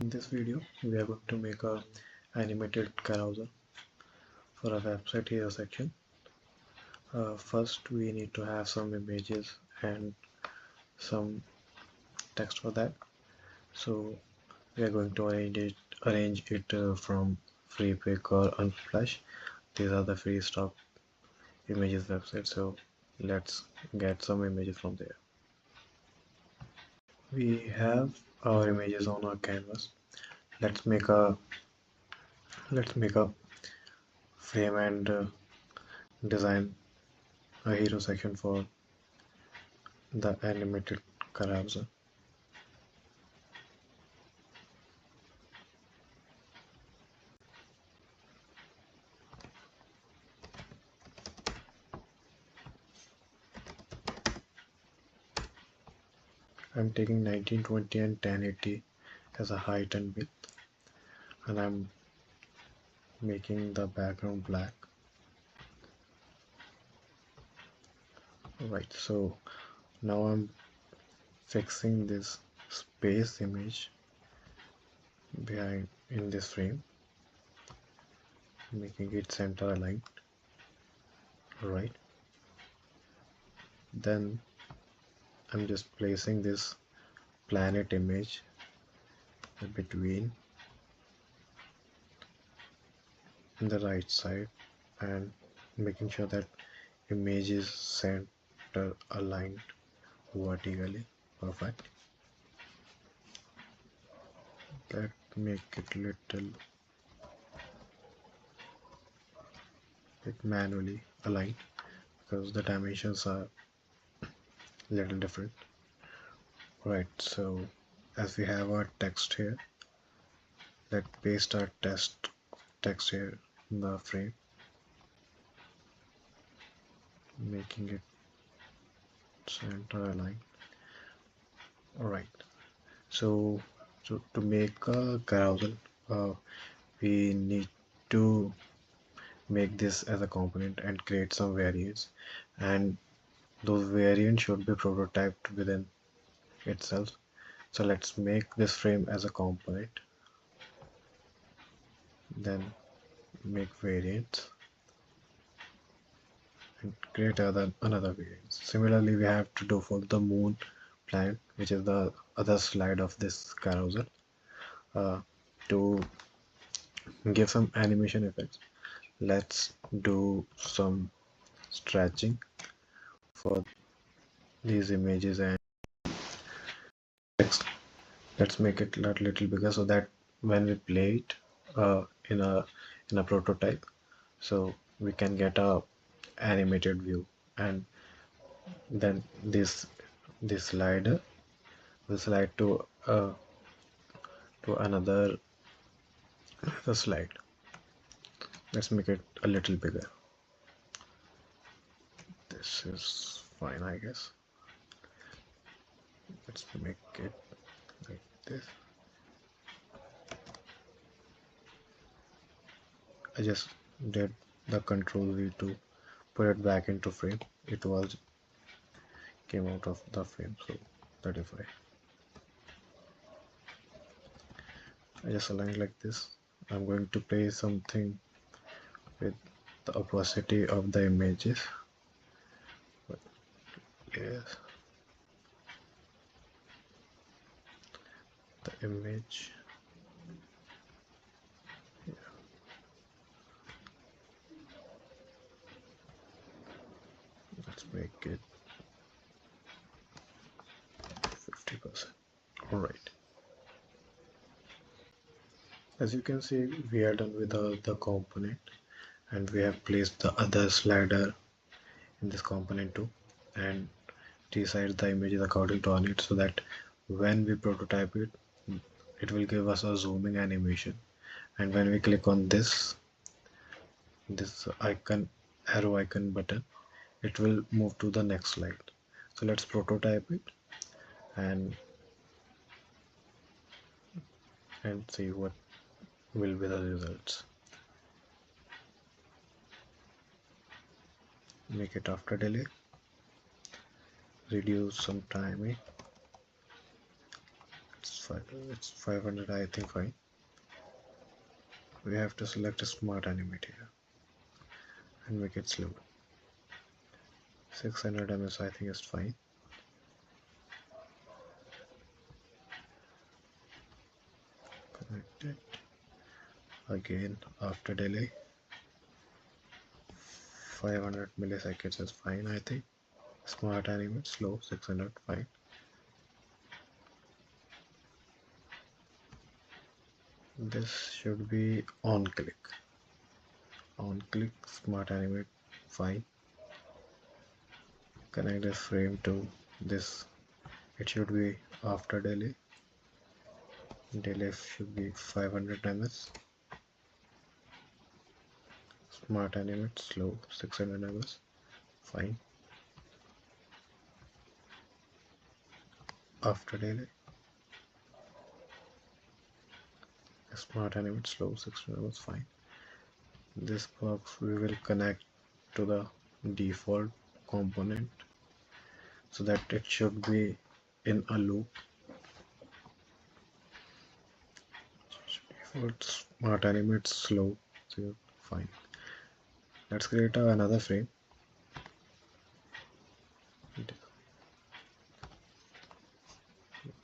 In this video, we are going to make a animated carousel for a website hero section. First, we need to have some images and some text for that. So we are going to arrange it from free pick or unsplash. These are the free stock images website. So let's get some images from there. We have our images on our canvas. Let's make a frame and design a hero section for the animated carousel. I'm taking 1920 and 1080 as a height and width, and I'm making the background black. Alright, so now I'm fixing this space image behind in this frame, making it center aligned. Alright, then I'm just placing this planet image in between in the right side and making sure that image is center aligned vertically. Perfect. Let make it little bit manually aligned because the dimensions are little different. Right, so as we have our text here, let's paste our text here in the frame, making it center aligned. Alright, so to make a carousel, we need to make this as a component and create some variants, and those variants should be prototyped within itself. So let's make this frame as a component, then make variants and create another variant. Similarly, we have to do for the moon planet, which is the other slide of this carousel. To give some animation effects, let's do some stretching for these images and text. Let's make it a little bigger so that when we play it in a prototype, so we can get a animated view, and then this slider will slide to another slide. Let's make it a little bigger. This is fine, I guess. Let's make it like this. I just did the Control V to put it back into frame. It was came out of the frame, so that is why. I just align like this. I'm going to play something with the opacity of the images. Yes, the image. Yeah. Let's make it 50%. All right. As you can see, we are done with the component, and we have placed the other slider in this component too, and resize the images according to our needs, so that when we prototype it, it will give us a zooming animation, and when we click on this icon, arrow icon button, it will move to the next slide. So let's prototype it and see what will be the results. Make it after delay, reduce some timing. It's it's 500, I think. Fine. We have to select a smart animate here and make it slow. 600 ms, I think, is fine. Connect it again. After delay, 500 milliseconds is fine, I think. Smart animate slow, 600, fine. This should be on click. On click, smart animate, fine. Connect this frame to this. It should be after delay. Delay should be 500 ms. Smart animate slow, 600 ms, fine. After delay, smart animate slow, 600 ms, fine. This box we will connect to the default component so that it should be in a loop. Default smart animate slow, so fine. Let's create another frame.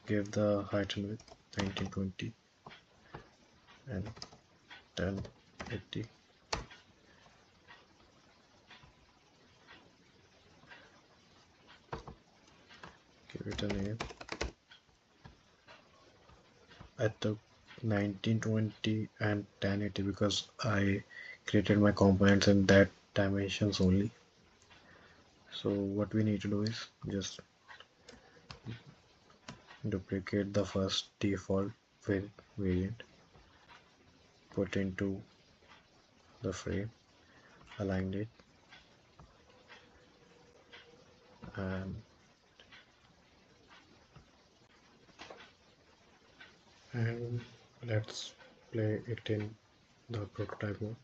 Give the height and width 1920 and 1080. Give it a name. I took 1920 and 1080 because I created my components in that dimensions only. So what we need to do is just duplicate the first default variant, put into the frame, align it, and let's play it in the prototype mode.